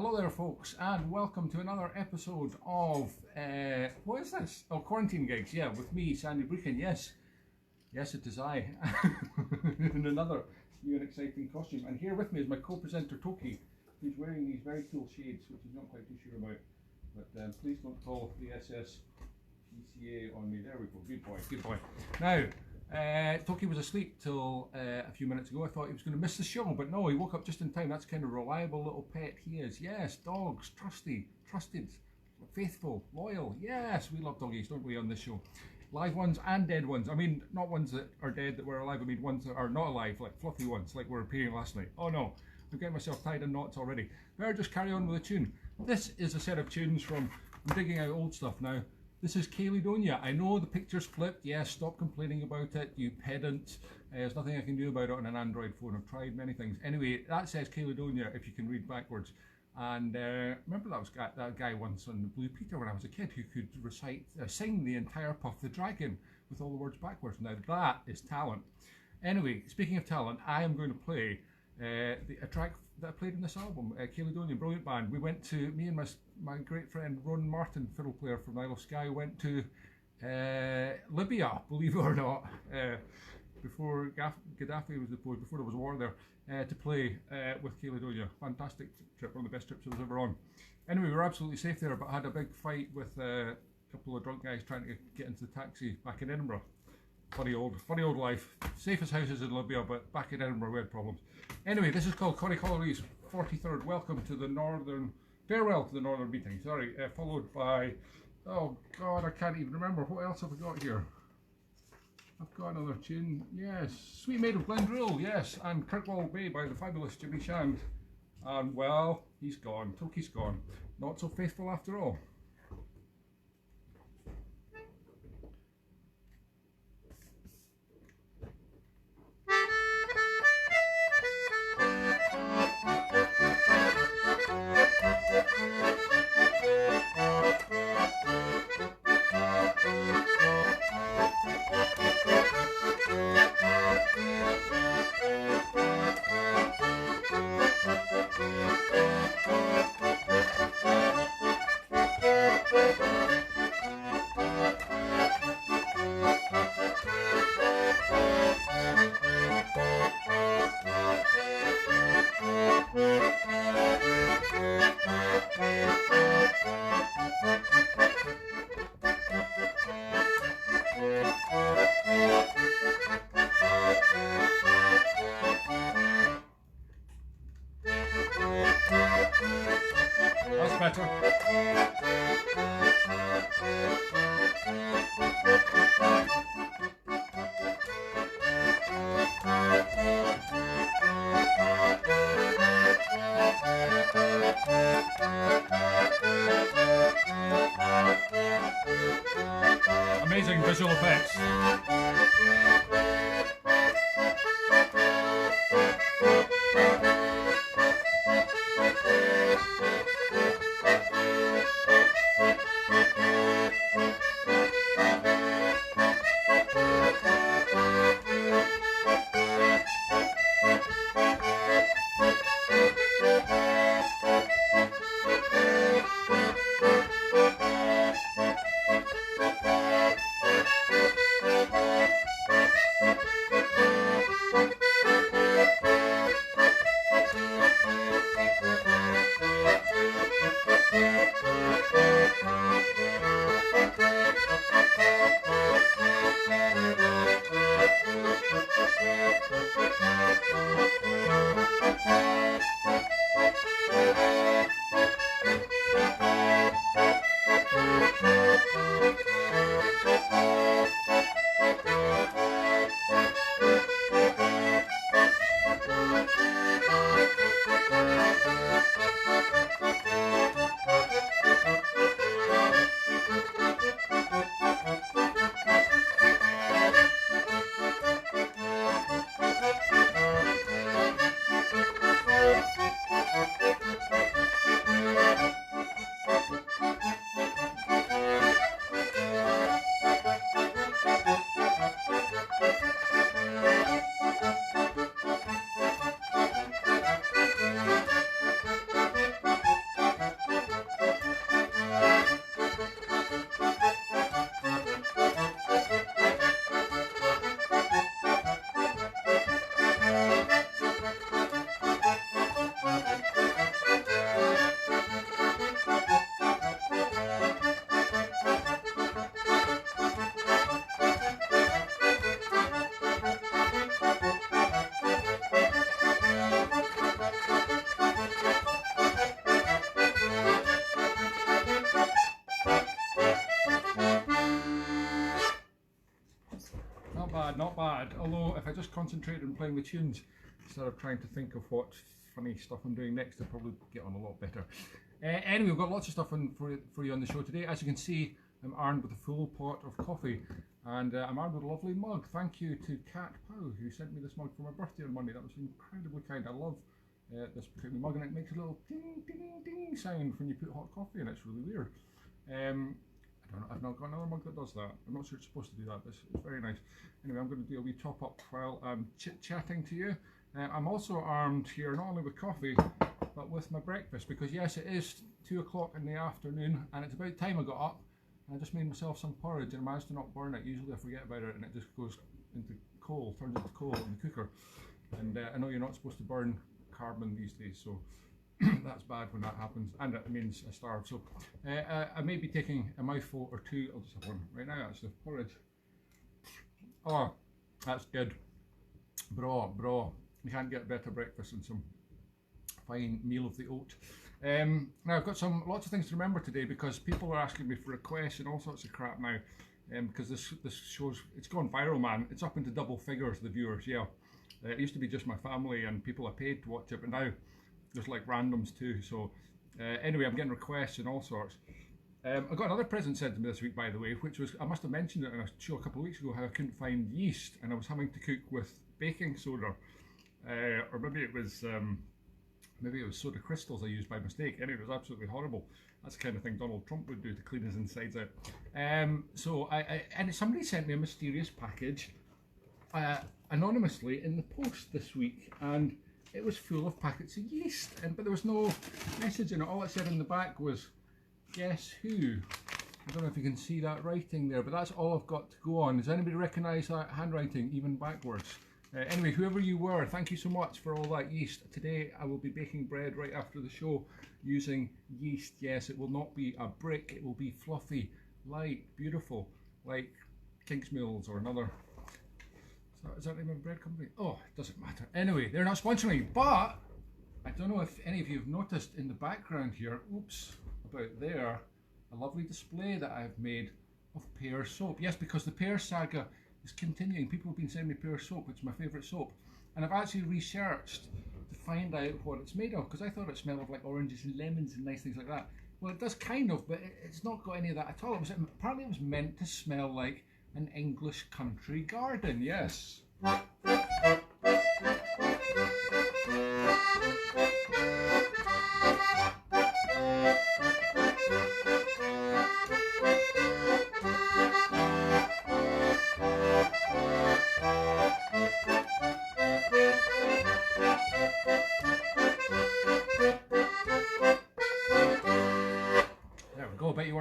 Hello there folks, and welcome to another episode of, what is this? Oh, Quarantine Gigs, yeah, with me, Sandy Brechin, yes, it is I, in another new and exciting costume. And here with me is my co-presenter Toki, who's wearing these very cool shades, which he's not quite too sure about, but please don't call the SSPCA on me. There we go, good boy. Now, Toki was asleep till a few minutes ago. I thought he was going to miss the show, but no, he woke up just in time. That's the kind of reliable little pet he is. Yes, dogs, trusted, faithful, loyal. Yes, we love doggies, don't we, on this show? Live ones and dead ones. I mean, not ones that are dead that were alive. I mean, ones that are not alive, like fluffy ones, like we were appearing last night. Oh no, I'm getting myself tied in knots already. Better just carry on with the tune. This is a set of tunes from, I'm digging out old stuff now. This is Caledonia. I know the picture's flipped. Yes, stop complaining about it, you pedant. There's nothing I can do about it on an Android phone. I've tried many things. Anyway, that says Caledonia if you can read backwards. And remember that guy once on Blue Peter when I was a kid who could sing the entire Puff the Dragon with all the words backwards. Now that is talent. Anyway, speaking of talent, I am going to play a track that I played in this album, Caledonia, brilliant band. We went to, me and my great friend Ron Martin, fiddle player from Isle of Skye, went to Libya, believe it or not, before Gaddafi was deposed, before there was a war there, to play with Caledonia. Fantastic trip, one of the best trips I was ever on. Anyway, we were absolutely safe there, but had a big fight with a couple of drunk guys trying to get into the taxi back in Edinburgh. Funny old life. Safest houses in Libya, but back in Edinburgh we had problems. Anyway, this is called Craic 43rd. Welcome to the farewell to the northern meeting. Sorry, followed by, oh God, I can't even remember. What else have I got here? I've got another tune. Yes, Sweet Maid of Glendril. Yes, and Kirkwall Bay by the fabulous Jimmy Shand. And well, he's gone. Toki's gone. Not so faithful after all. That's better. Amazing visual effects. if I just concentrated on playing the tunes instead of trying to think of what funny stuff I'm doing next, I'll probably get on a lot better. Anyway, we've got lots of stuff for you on the show today. As you can see, I'm armed with a full pot of coffee, and I'm armed with a lovely mug. Thank you to Cat Pow, who sent me this mug for my birthday on Monday. That was incredibly kind. I love this particular mug, and it makes a little ding ding ding sound when you put hot coffee in. It's really weird. I don't know, I've not got another mug that does that. I'm not sure it's supposed to do that, but it's very nice. Anyway, I'm going to do a wee top up while I'm chit-chatting to you. I'm also armed here not only with coffee, but with my breakfast, because yes, it is 2 o'clock in the afternoon, and it's about time I got up. I just made myself some porridge, and I managed to not burn it. Usually I forget about it, and it just goes into coal, turns into coal in the cooker. And I know you're not supposed to burn carbon these days, so that's bad when that happens, and it means I starve. So I may be taking a mouthful or two. I'll just have one right now. That's the porridge. Oh, that's good. Bro. You can't get better breakfast than some fine meal of the oat. Now I've got lots of things to remember today, because people are asking me for requests and all sorts of crap now. Because this show's, it's gone viral, man. It's up into double figures, the viewers. Yeah, it used to be just my family and people I paid to watch it, but now there's like randoms too. So anyway, I'm getting requests and all sorts. I got another present sent to me this week, by the way, which was, I must have mentioned it in a show a couple of weeks ago, how I couldn't find yeast and I was having to cook with baking soda, or maybe it was soda crystals I used by mistake. Anyway, it was absolutely horrible. That's the kind of thing Donald Trump would do to clean his insides out. So and somebody sent me a mysterious package anonymously in the post this week, and it was full of packets of yeast, but there was no message in it. All it said in the back was, "Guess who?" I don't know if you can see that writing there, but that's all I've got to go on. Does anybody recognise that handwriting, even backwards? Anyway, whoever you were, thank you so much for all that yeast. Today I will be baking bread right after the show using yeast. Yes, it will not be a brick, it will be fluffy, light, beautiful, like Kingsmills or another. Is that the name of a bread company? Oh, it doesn't matter. Anyway, they're not sponsoring, but I don't know if any of you have noticed in the background here, oops, about there, a lovely display that I've made of Pear soap. Yes, because the Pear saga is continuing. People have been sending me Pear soap, which is my favourite soap, and I've actually researched to find out what it's made of, because I thought it smelled of like oranges and lemons and nice things like that. Well, it does kind of, but it's not got any of that at all. Apparently it was meant to smell like an English country garden. Yes.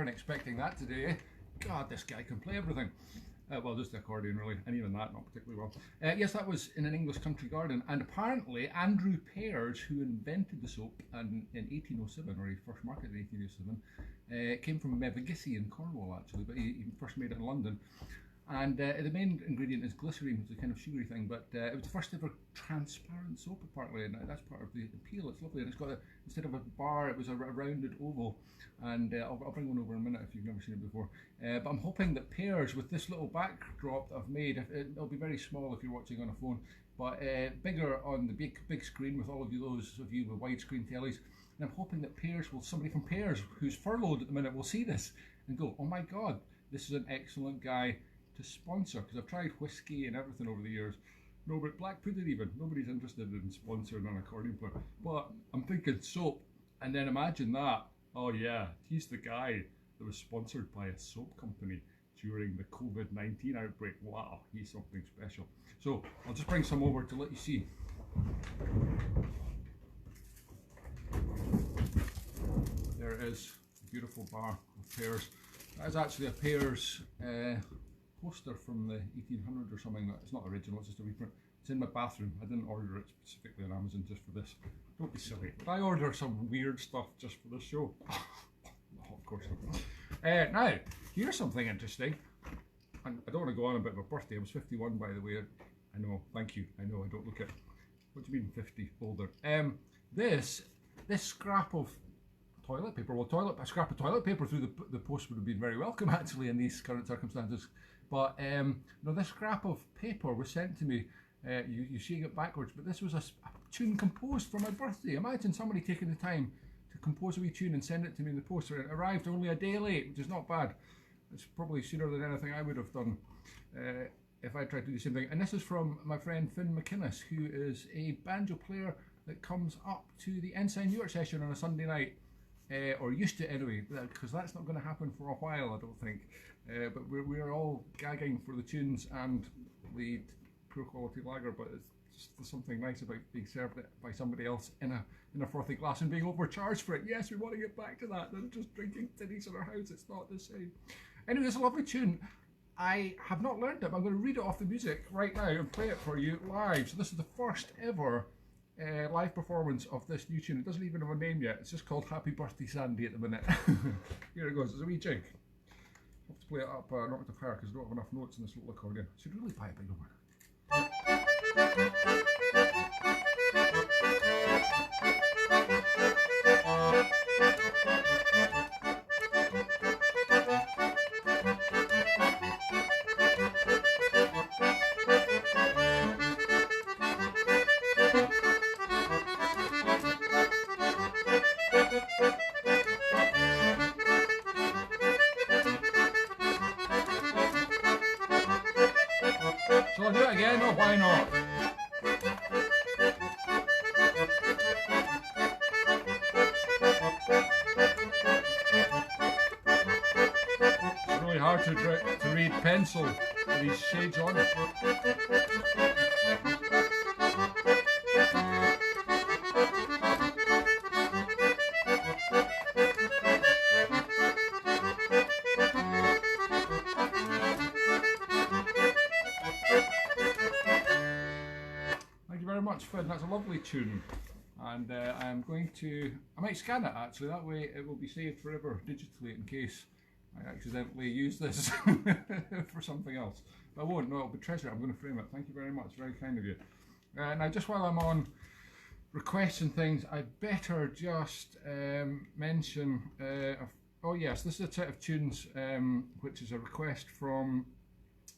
Expecting that today, eh? God, this guy can play everything. Well, just the accordion really, and even that not particularly well. Yes, that was in an English country garden, and apparently Andrew Pears, who invented the soap in 1807, or he first marketed in 1807, came from Mevagissey in Cornwall actually, but he first made it in London. And the main ingredient is glycerine, which is a kind of sugary thing, but it was the first ever transparent soap apparently, and that's part of the appeal. It's lovely, and it's got instead of a bar, it was a rounded oval, and I'll bring one over in a minute if you've never seen it before. But I'm hoping that Pears, with this little backdrop that I've made, it'll be very small if you're watching on a phone, but bigger on the big screen with all of you, those of you with widescreen tellies. And I'm hoping that Pears will, somebody from Pears who's furloughed at the minute, will see this and go, "Oh my God, this is an excellent guy to sponsor," because I've tried whiskey and everything over the years. No, but black pudding even. Nobody's interested in sponsoring an accordion player. But I'm thinking soap, and then imagine that. Oh yeah, he's the guy that was sponsored by a soap company during the COVID-19 outbreak. Wow, he's something special. So I'll just bring some over to let you see. There it is, a beautiful bar of Pears. That is actually a Pears poster from the 1800s or something. It's not original, it's just a reprint. It's in my bathroom. I didn't order it specifically on Amazon just for this. Don't be silly. But I order some weird stuff just for this show. No, of course not. Now, here's something interesting. And I don't want to go on about my birthday. I was 51, by the way. I know, thank you. I know I don't look it. What do you mean 50 older? This scrap of toilet paper. Well, a scrap of toilet paper through the post would have been very welcome actually in these current circumstances. But no, this scrap of paper was sent to me you sing it backwards, but this was a tune composed for my birthday. Imagine somebody taking the time to compose a wee tune and send it to me in the post. It arrived only a day late, which is not bad. It's probably sooner than anything I would have done if I tried to do the same thing. And this is from my friend Finn McInnes, who is a banjo player that comes up to the Ensign York session on a Sunday night, or used to anyway, because that's not going to happen for a while, I don't think. But we're all gagging for the tunes and the poor quality lager, but it's just there's something nice about being served it by somebody else in a frothy glass and being overcharged for it. Yes, we want to get back to that. Than just drinking tinnies in our house. It's not the same. Anyway, it's a lovely tune. I have not learned it, but I'm going to read it off the music right now and play it for you live. So this is the first ever live performance of this new tune. It doesn't even have a name yet. It's just called Happy Birthday Sandy at the minute. Here it goes. It's a wee jig. I have to play it up not with the power because I don't have enough notes in this little accordion. I should really buy a bigger one. Shall I do it again? Oh, why not? It's really hard to read pencil with these shades on. Much Finn, that's a lovely tune, and I might scan it actually, that way it will be saved forever digitally in case I accidentally use this for something else. But I won't, no, it'll be treasured. I'm going to frame it. Thank you very much, very kind of you. Now just while I'm on requests and things, I better just mention, oh yes, this is a set of tunes which is a request from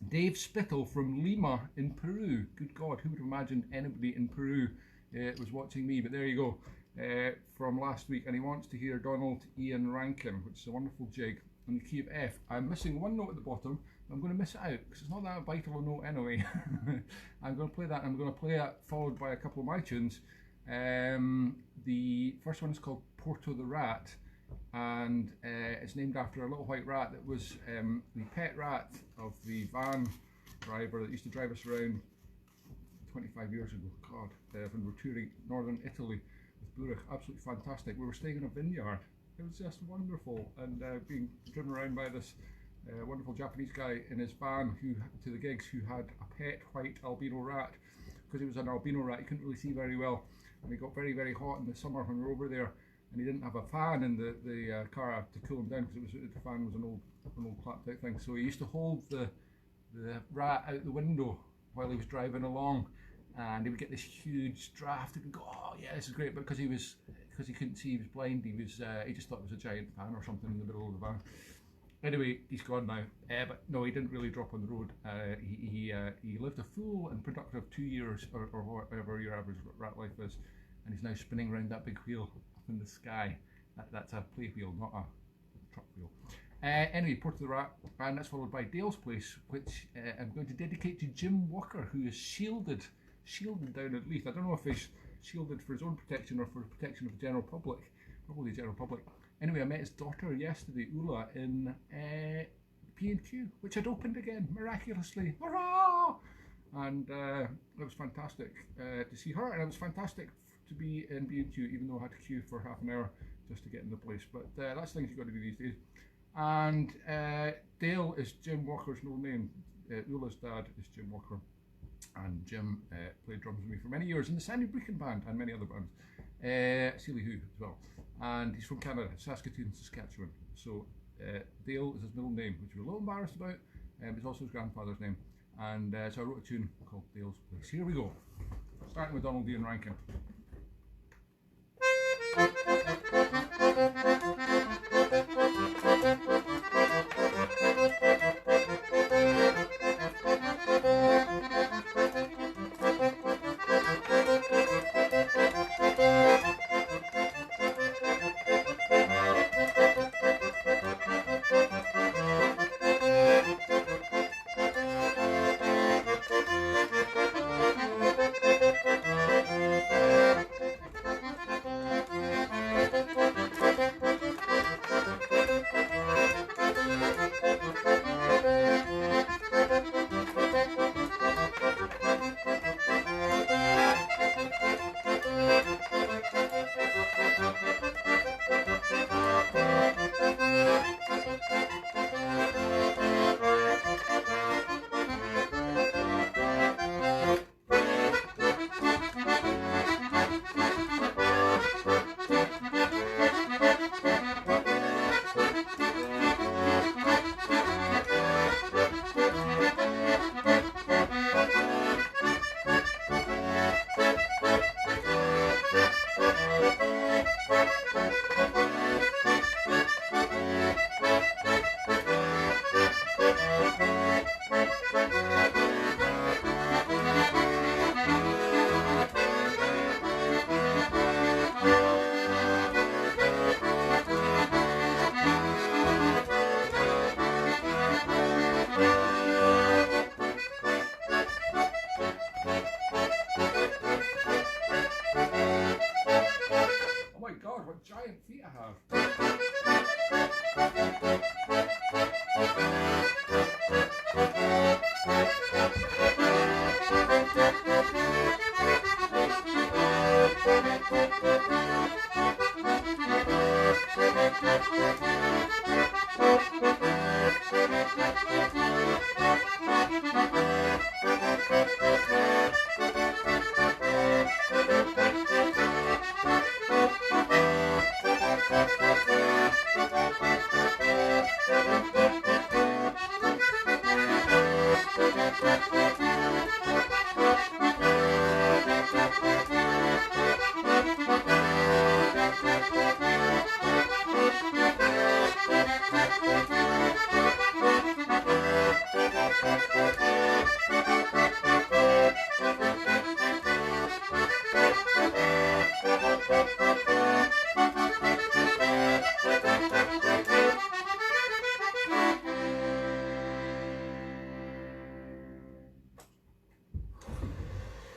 Dave Spittle from Lima in Peru. Good God, who would have imagined anybody in Peru was watching me? But there you go, from last week. And he wants to hear Donald Ian Rankin, which is a wonderful jig on the key of F. I'm missing one note at the bottom. I'm going to miss it out because it's not that vital a note anyway. I'm going to play that, and I'm going to play it followed by a couple of my tunes. The first one is called Porto the Rat, and it's named after a little white rat that was the pet rat of the van driver that used to drive us around 25 years ago. God, when we were touring northern Italy with Burek. Absolutely fantastic. We were staying in a vineyard. It was just wonderful, and being driven around by this wonderful Japanese guy in his van to the gigs, who had a pet white albino rat. Because he was an albino rat, he couldn't really see very well, and it got very, very hot in the summer when we were over there. And he didn't have a fan in the car to cool him down, because the fan was an old clapped out thing. So he used to hold the rat out the window while he was driving along, and he would get this huge draft and go, oh yeah, this is great. But because he couldn't see, he was blind, he just thought it was a giant fan or something in the middle of the van. Anyway, he's gone now. But no, he didn't really drop on the road. He lived a full and productive 2 years, or whatever your average rat life is, and he's now spinning around that big wheel in the sky. That's a play wheel, not a truck wheel. Anyway, Porto the Rat, and that's followed by Dale's Place, which I'm going to dedicate to Jim Walker, who is shielded down at Leith. I don't know if he's shielded for his own protection or for the protection of the general public, probably the general public. Anyway, I met his daughter yesterday, Ula, in P&Q, which had opened again, miraculously. Hurrah! And it was fantastic to see her, and it was fantastic to be in B&Q, even though I had to queue for half an hour just to get in the place. But that's things you've got to do these days. And Dale is Jim Walker's middle name. Ula's dad is Jim Walker, and Jim played drums with me for many years in the Sandy Brechin band and many other bands. Sealy Who as well. And he's from Canada, Saskatoon, Saskatchewan. So Dale is his middle name, which we're a little embarrassed about, but it's also his grandfather's name. And so I wrote a tune called Dale's Place. Here we go, starting with Donald Ian Rankin. Giant feet I have.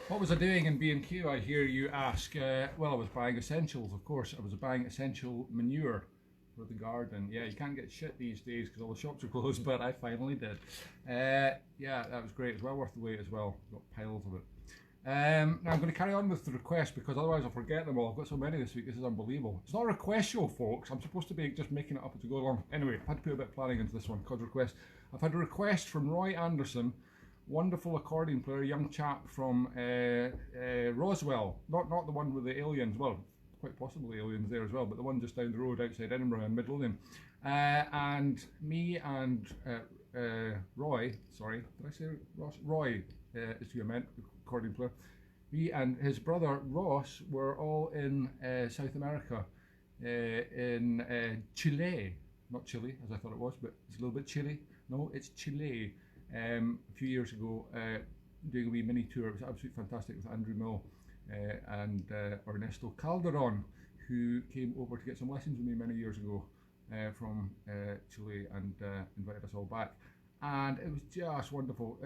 What was I doing in B&Q, I hear you ask? Well, I was buying essentials, of course. I was buying essential manure for the garden. Yeah, you can't get shit these days because all the shops are closed, but I finally did. Yeah, that was great. It's well worth the wait as well. Got piles of it. Now I'm going to carry on with the requests because otherwise I'll forget them all. I've got so many this week, this is unbelievable. It's not a request show, folks. I'm supposed to be just making it up as we go along. Anyway, I've had to put a bit of planning into this one, cause request. I've had a request from Roy Anderson, wonderful accordion player, young chap from Roswell. Not the one with the aliens, well, quite possibly aliens there as well, but the one just down the road outside Edinburgh in Midlothian. And me and Roy, sorry, did I say Ross? Roy is who I meant, accordion player. Me and his brother Ross were all in South America, in Chile. Not Chile, as I thought it was, but it's a little bit chilly. No, it's Chile. A few years ago, doing a wee mini tour. It was absolutely fantastic with Andrew Mill and Ernesto Calderon, who came over to get some lessons with me many years ago from Chile and invited us all back. And it was just wonderful.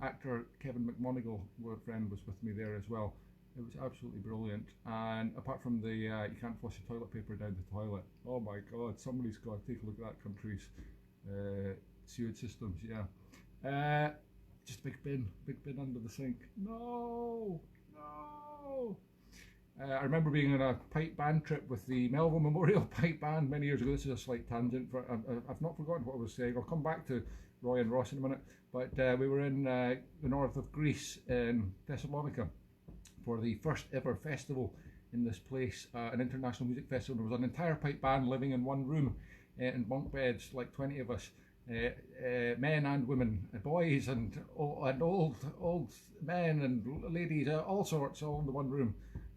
Actor Kevin McMonigal, our friend, was with me there as well. It was absolutely brilliant. And apart from the you can't flush your toilet paper down the toilet. Oh my God, somebody's got to take a look at that country's sewage systems. Yeah. Just a big bin under the sink. No. I remember being on a pipe band trip with the Melville Memorial Pipe Band many years ago. This is a slight tangent. I've not forgotten what I was saying. I'll come back to Roy and Ross in a minute. But we were in the north of Greece in Thessalonica for the first ever festival in this place, an international music festival. There was an entire pipe band living in one room in bunk beds, like 20 of us. Men and women, boys and old men and ladies, all sorts, all in the one room,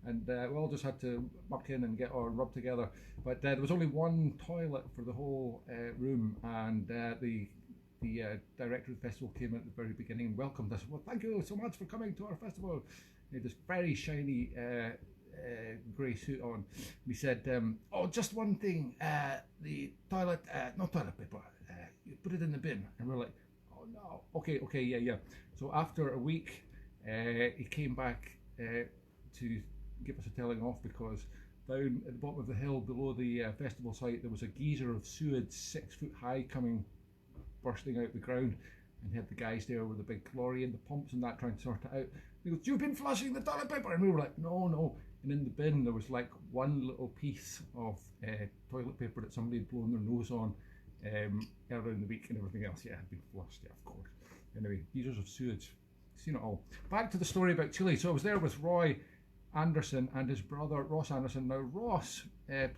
and we all just had to muck in and get our rub together. But there was only one toilet for the whole room, and the director of the festival came in at the very beginning and welcomed us. Well, thank you so much for coming to our festival. He had this very shiny grey suit on. He said, "Oh, just one thing. The toilet, no toilet paper. You put it in the bin." And we're like, "Oh no, okay, yeah." So after a week, he came back to give us a telling off because down at the bottom of the hill below the festival site there was a geyser of sewage 6 foot high bursting out the ground, and he had the guys there with the big lorry and the pumps and that trying to sort it out. He goes, "You've been flushing the toilet paper," and we were like, no. And in the bin there was like one little piece of toilet paper that somebody had blown their nose on earlier in the week, and everything else, yeah, had been flushed, yeah, of course. Anyway, geysers of sewage, seen it all. Back to the story about Chile. So I was there with Roy Anderson and his brother Ross Anderson. Now Ross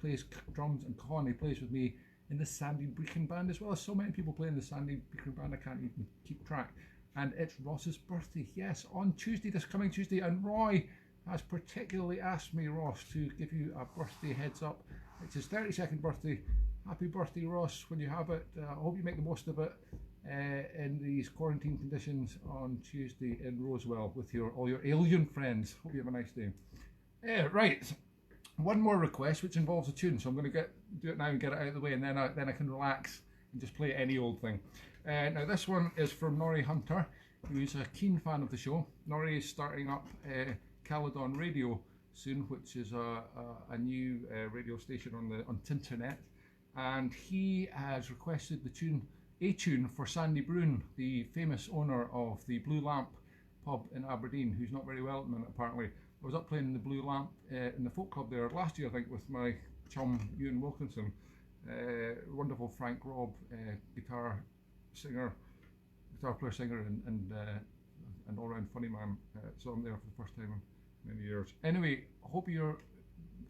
plays drums and cajon. He plays with me in the Sandy Brechin band as well. As so many people play in the Sandy Brechin band, I can't even keep track. And it's Ross's birthday, yes, on Tuesday, this coming Tuesday, and Roy has particularly asked me, Ross, to give you a birthday heads up. It's his 32nd birthday. Happy birthday, Ross, when you have it. I hope you make the most of it in these quarantine conditions on Tuesday in Rosewell with all your alien friends. Hope you have a nice day. Right, one more request which involves a tune, so I'm going to do it now and get it out of the way, and then I can relax and just play any old thing. Now this one is from Norrie Hunter, who's a keen fan of the show. Norrie is starting up Caledon Radio soon, which is a new radio station on Tinternet, and he has requested a tune for Sandy Brechin, the famous owner of the Blue Lamp pub in Aberdeen, who's not very well at the minute apparently. I was up playing the Blue Lamp in the folk club there last year, I think, with my chum Ewan Wilkinson. Wonderful Frank Robb, guitar player, singer, and an all-round funny man. So I'm there for the first time in many years. Anyway, I hope you're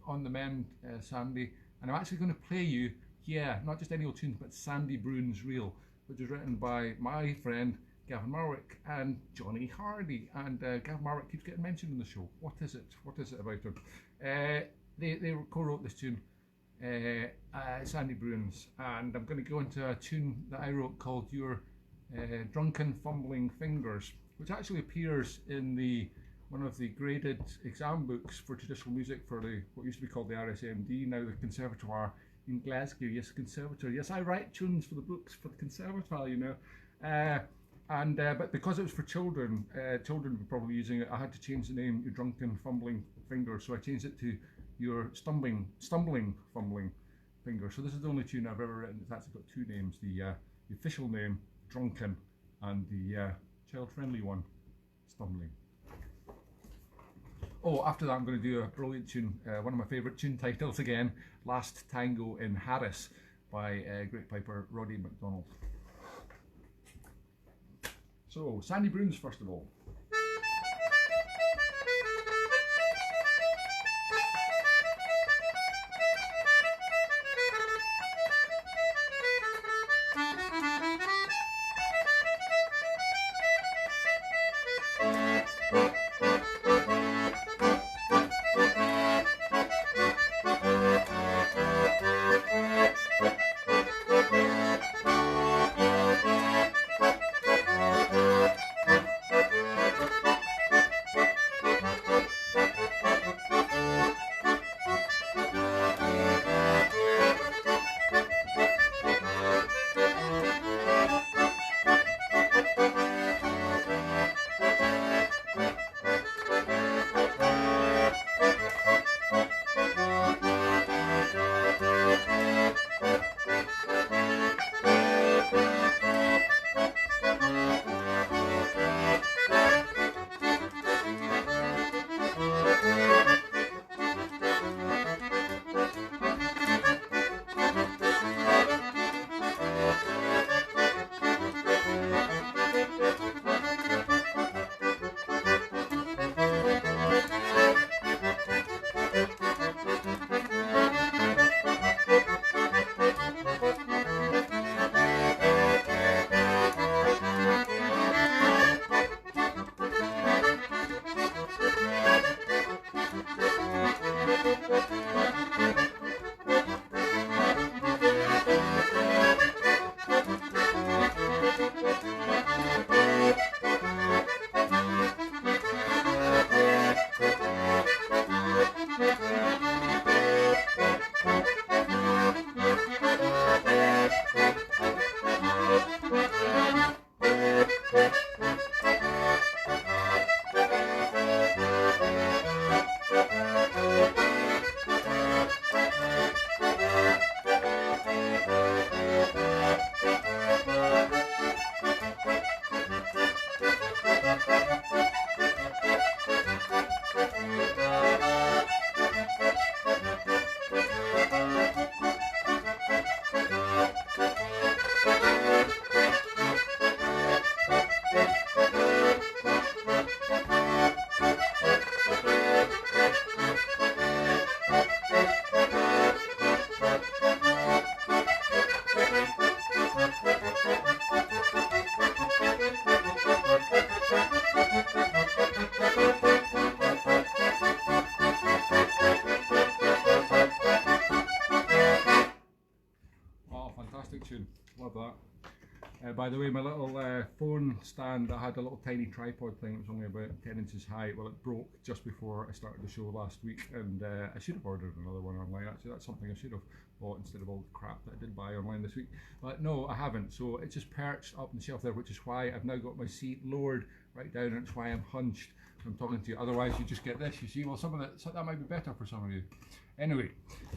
on the mend, Sandy, and I'm actually going to play you, not just any old tune, but Sandy Brechin's Reel, which is written by my friend Gavin Marwick and Johnny Hardy. And Gavin Marwick keeps getting mentioned in the show. What is it? What is it about him? They co-wrote this tune, Sandy Brechin's, and I'm going to go into a tune that I wrote called Your Drunken Fumbling Fingers, which actually appears in one of the graded exam books for traditional music for what used to be called the RSMD, now the Conservatoire in Glasgow. Yes, Conservatoire. Yes, I write tunes for the books for the Conservatoire, you know. But because it was for children, children were probably using it. I had to change the name, Your Drunken Fumbling Fingers, so I changed it to Your Stumbling Fumbling Fingers. So this is the only tune I've ever written that's actually got two names: the official name, Drunken, and the child-friendly one, Stumbling. Oh, after that I'm going to do a brilliant tune, one of my favourite tune titles again, Last Tango in Harris by great piper Roddy MacDonald. So, Sandy Brechin's first of all. tune. Love that. By the way, my little phone stand, I had a little tiny tripod thing. It was only about 10 inches high. Well, it broke just before I started the show last week, and I should have ordered another one online. Actually, that's something I should have bought instead of all the crap that I did buy online this week. But no, I haven't. So it's just perched up on the shelf there, which is why I've now got my seat lowered right down, and it's why I'm hunched. I'm talking to you. Otherwise, you just get this. You see, well, some of that might be better for some of you. Anyway,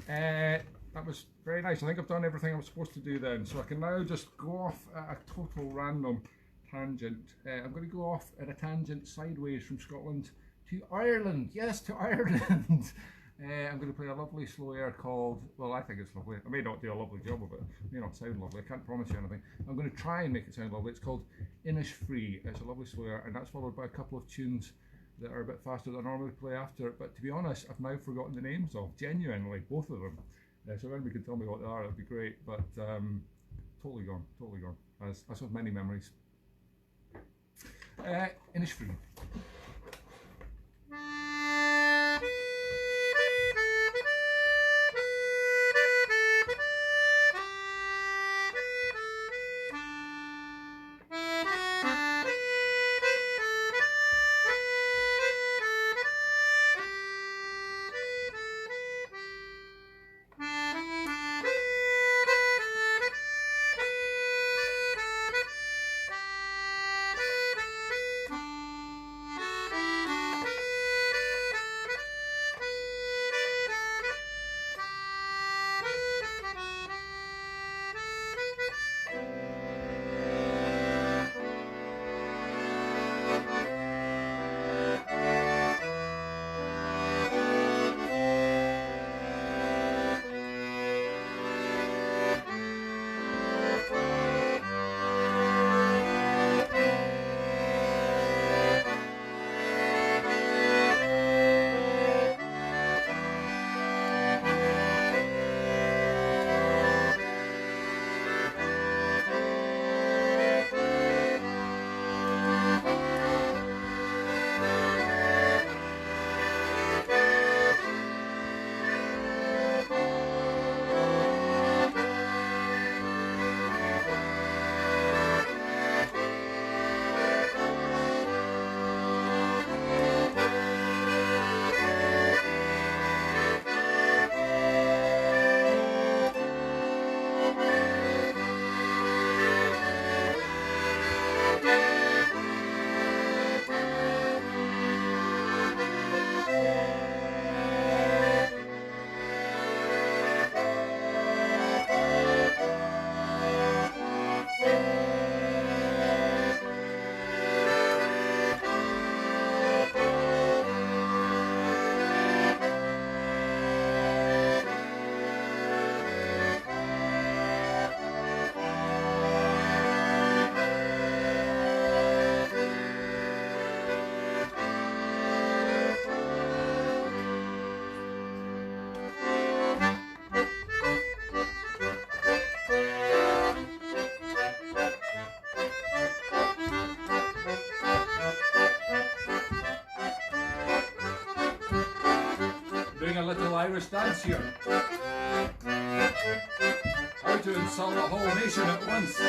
that was very nice. I think I've done everything I was supposed to do then. So I can now just go off at a total random tangent. I'm going to go off at a tangent sideways from Scotland to Ireland. Yes, to Ireland. I'm going to play a lovely slow air called, well, I think it's lovely. I may not do a lovely job of it. It may not sound lovely. I can't promise you anything. I'm going to try and make it sound lovely. It's called Innisfree. It's a lovely slow air, and that's followed by a couple of tunes that are a bit faster than I normally play after. But to be honest, I've now forgotten the names of, genuinely, both of them. So if anybody could tell me what they are, that'd be great. But totally gone, as with many memories. Innisfree. Doing a little Irish dance here. How to insult a whole nation at once.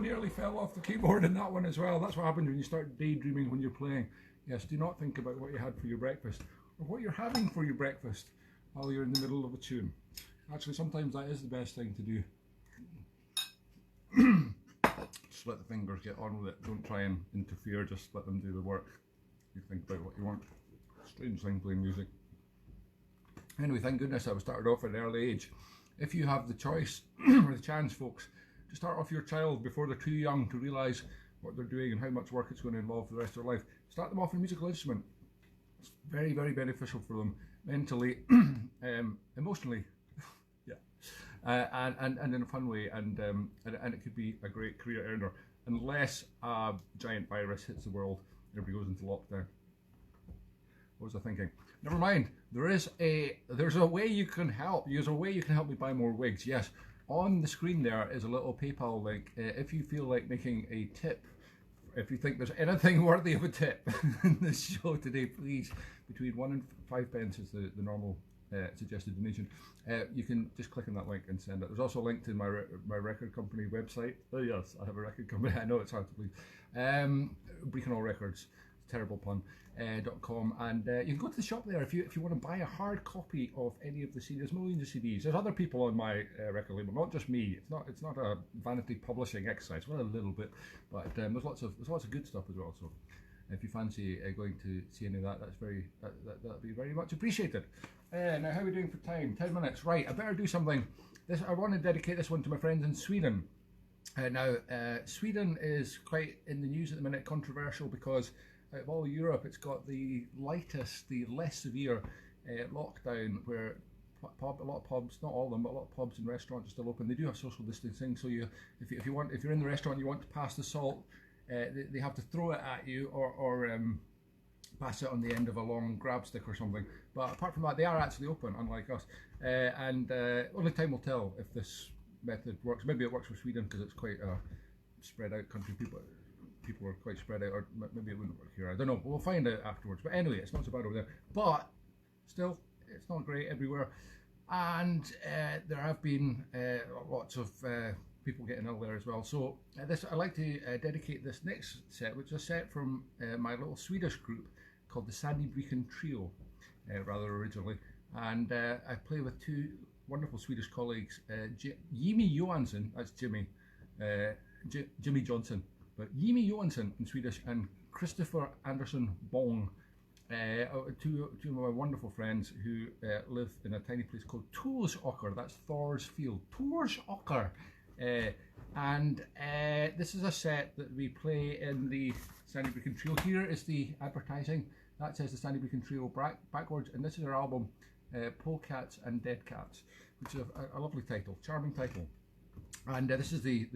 Nearly fell off the keyboard in that one as well. That's what happens when you start daydreaming when you're playing. Yes, do not think about what you had for your breakfast or what you're having for your breakfast while you're in the middle of a tune. Actually, sometimes that is the best thing to do. Just let the fingers get on with it. Don't try and interfere, just let them do the work. You think about what you want. Strange thing playing music. Anyway, thank goodness I was started off at an early age. If you have the choice or the chance, folks, to start off your child before they're too young to realise what they're doing and how much work it's going to involve for the rest of their life, start them off in a musical instrument. It's very, very beneficial for them mentally, emotionally, yeah, and in a fun way, and it could be a great career earner, unless a giant virus hits the world and everybody goes into lockdown. What was I thinking? Never mind. There's a way you can help. There's a way you can help me buy more wigs. Yes. On the screen there is a little PayPal link. If you feel like making a tip, if you think there's anything worthy of a tip in this show today, please, between 1 and 5 pence is the normal suggested donation. You can just click on that link and send it. There's also a link to my record company website. Oh yes, I have a record company. I know it's hard to believe. Brechin Records. Terrible pun. .com, and you can go to the shop there if you want to buy a hard copy of any of the CDs. There's millions of CDs. There's other people on my record label, not just me. It's not a vanity publishing exercise. Well, a little bit, but there's lots of good stuff as well. So if you fancy going to see any of that, that'd be very much appreciated. Now, how are we doing for time? 10 minutes. Right, I better do something. I want to dedicate this one to my friends in Sweden. Now, Sweden is quite in the news at the minute, controversial, because out of all Europe, it's got the less severe lockdown, where a lot of pubs, not all of them, but a lot of pubs and restaurants are still open. They do have social distancing, so if you're in the restaurant, you want to pass the salt, they have to throw it at you or pass it on the end of a long grab stick or something. But apart from that, they are actually open, unlike us. And only time will tell if this method works. Maybe it works for Sweden because it's quite a spread out country. People are quite spread out, or maybe it wouldn't work here. I don't know. We'll find out afterwards. But anyway, it's not so bad over there. But still, it's not great everywhere. And there have been lots of people getting ill there as well. So I'd like to dedicate this next set, which is a set from my little Swedish group called the Sandy Brechin Trio, rather originally. And I play with two wonderful Swedish colleagues, Jimmy Johansson, that's Jimmy, Jimmy Johnson. But Jimmy Johansson in Swedish, and Christopher Anderson Bong, two of my wonderful friends who live in a tiny place called Torsåker. That's Thor's Field. Torsåker. And this is a set that we play in the Sandy Brechin Trio. Here is the advertising. That says the Sandy Brechin Trio backwards, and this is our album, Polecats and Dead Cats, which is a lovely title, charming title. And this is the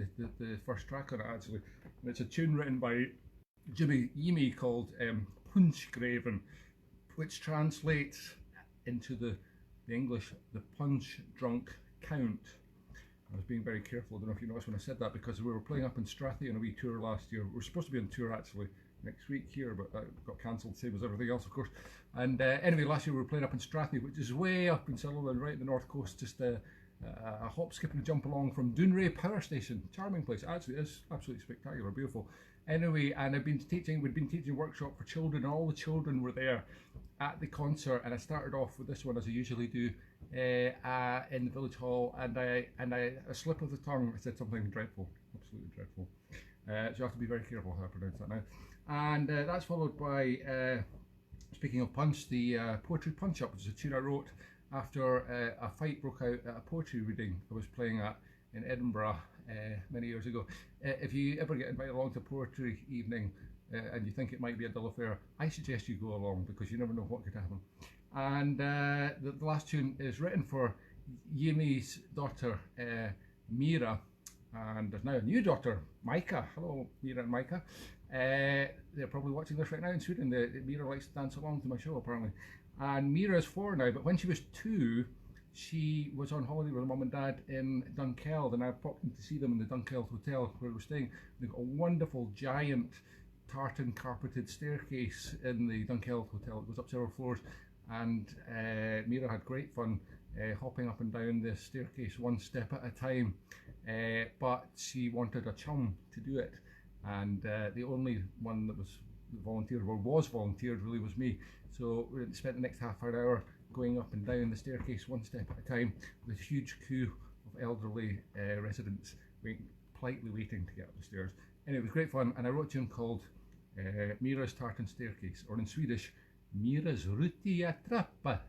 first track on it, actually. And it's a tune written by Jimmy called Punchgraven, which translates into the English, the punch drunk count. I was being very careful. I don't know if you noticed when I said that, because we were playing up in Strathy on a wee tour last year. We were supposed to be on tour actually next week here, but that got cancelled, same as everything else, of course. And anyway, last year we were playing up in Strathy, which is way up in Sutherland, right in the north coast, just a hop, skip and a jump along from Dounreay Power Station. Charming place. Actually, it is absolutely spectacular, beautiful. Anyway, and we'd been teaching a workshop for children, and all the children were there at the concert, and I started off with this one, as I usually do, in the village hall, and I a slip of the tongue, I said something dreadful, absolutely dreadful. So you have to be very careful how I pronounce that now. And that's followed by, speaking of punch, the Poetry Punch Up, which is a tune I wrote after a fight broke out at a poetry reading I was playing at in Edinburgh many years ago. If you ever get invited along to a poetry evening and you think it might be a dull affair, I suggest you go along, because you never know what could happen. And the last tune is written for Yimi's daughter Mira, And there's now a new daughter, Micah. Hello, Mira and Micah. They're probably watching this right now in Sweden. Mira likes to dance along to my show, apparently. And Mira is 4 now, but when she was 2, she was on holiday with her mum and dad in Dunkeld, and I popped in to see them in the Dunkeld hotel where we were staying. They've got a wonderful giant tartan carpeted staircase in the Dunkeld hotel. It goes up several floors, and Mira had great fun hopping up and down the staircase one step at a time, but she wanted a chum to do it, and the only one that was volunteered, or was volunteered really, was me. So we spent the next half hour going up and down the staircase one step at a time with a huge queue of elderly residents politely waiting to get up the stairs. Anyway, it was great fun, and I wrote a tune called Mira's Tartan Staircase, or in Swedish, Mira's rutiga trappa.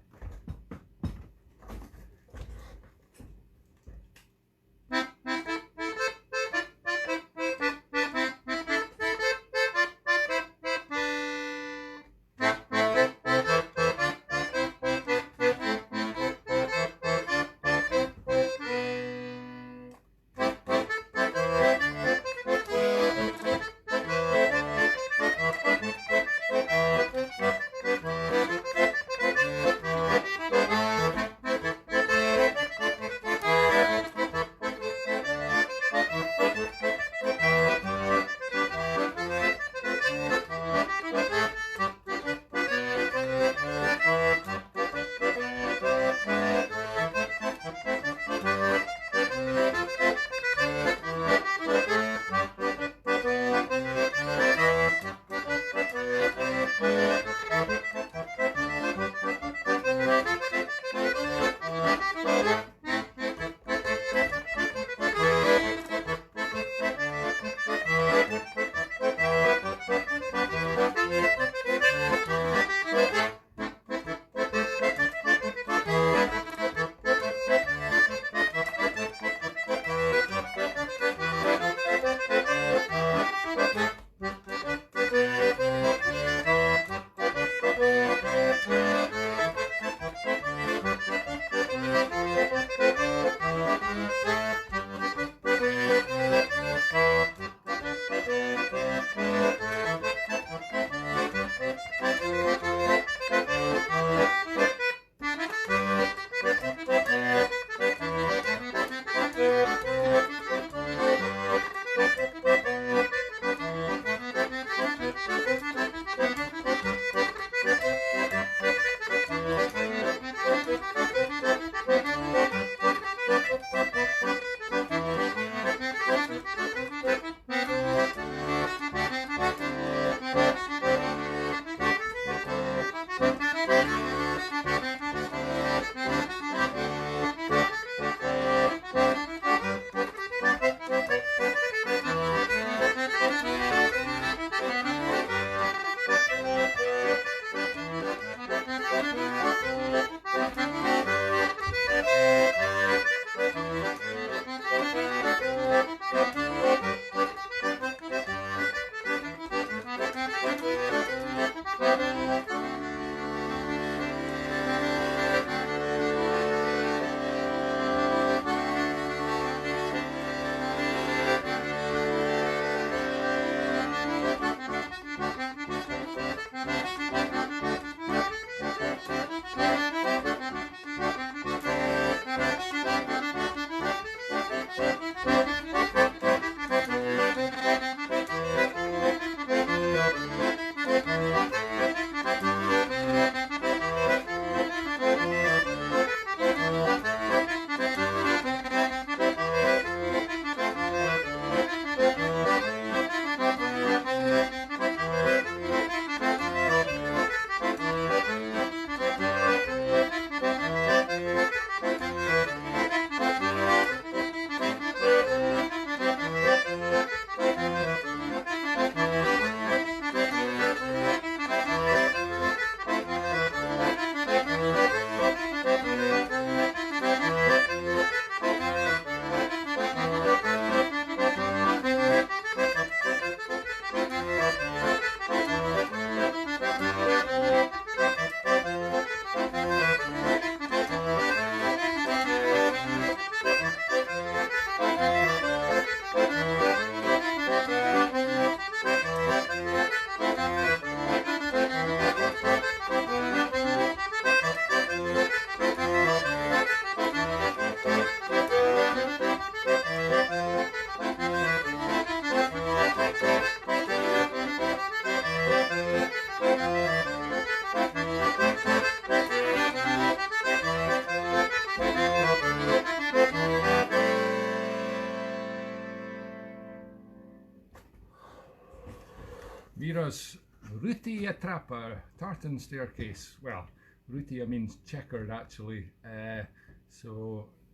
was Ruti Attrappa, tartan staircase. Well, Ruti means checkered actually. It's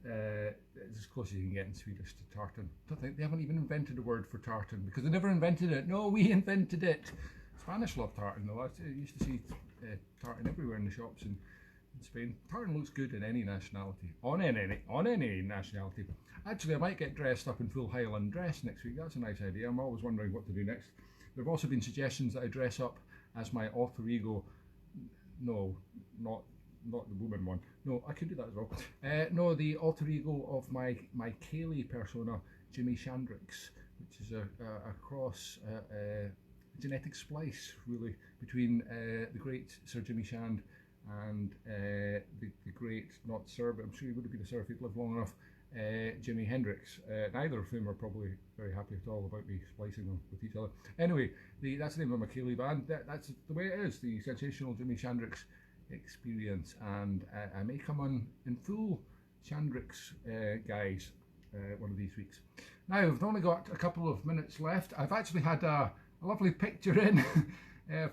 as close as you can get in Swedish to tartan. Don't think they haven't even invented a word for tartan because they never invented it. No, we invented it. Spanish love tartan though. I used to see tartan everywhere in the shops in Spain. Tartan looks good in any nationality. On any nationality. Actually, I might get dressed up in full Highland dress next week. That's a nice idea. I'm always wondering what to do next. There have also been suggestions that I dress up as my alter ego. No, not the woman one. No, I could do that as well. No, the alter ego of my Kaylee persona, Jimmy Shandrix, which is a cross genetic splice really between the great Sir Jimmy Shand and the great, not Sir, but I'm sure he would have been a Sir if he'd lived long enough, Jimi Hendrix. Neither of whom are probably very happy at all about me splicing them with each other. Anyway, that's the name of my Kaylee band. That's the way it is, the sensational Jimi Shandrix experience, and I may come on in full Shandrix guise one of these weeks. Now, we've only got a couple of minutes left. I've actually had a lovely picture in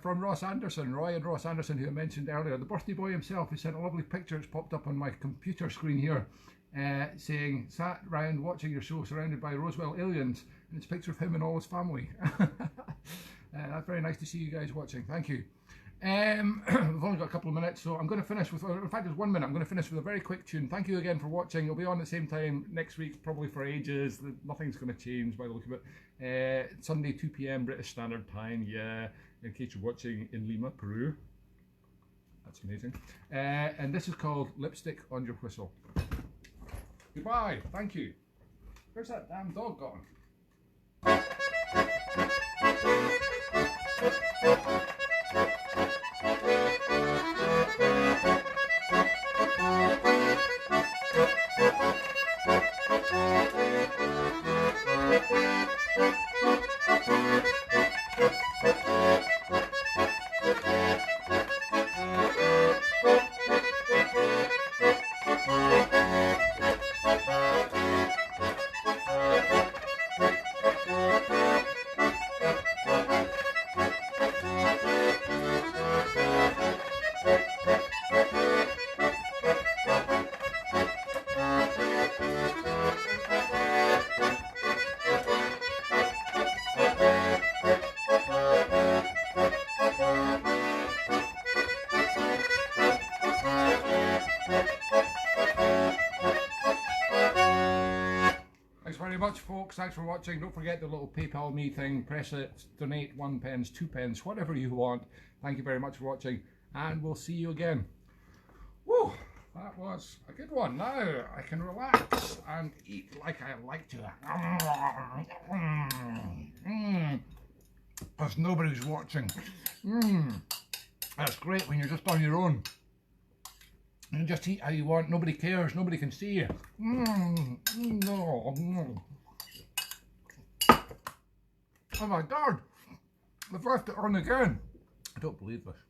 from Ross Anderson, Roy and Ross Anderson, who I mentioned earlier. The birthday boy himself, he sent a lovely picture. It's popped up on my computer screen here, saying, sat round watching your show surrounded by Roswell aliens, and it's a picture of him and all his family. That's very nice to see you guys watching. Thank you. We've only got a couple of minutes, so I'm going to finish with, in fact there's 1 minute, I'm going to finish with a very quick tune. Thank you again for watching. It'll be on at the same time next week, probably for ages. Nothing's going to change by the look of it. Sunday 2 p.m. British Standard Time, yeah, in case you're watching in Lima, Peru. That's amazing. And this is called Lipstick on Your Whistle. Goodbye, thank you. Where's that damn dog gone? Much, folks. Thanks for watching. Don't forget the little PayPal me thing. Press it, donate 1 pence, 2 pence, whatever you want. Thank you very much for watching, and we'll see you again. Woo, that was a good one. Now I can relax and eat like I like to. Because nobody's watching. That's great when you're just on your own. You just eat how you want, nobody cares, nobody can see you. Oh my God, they've left it on again. I don't believe this.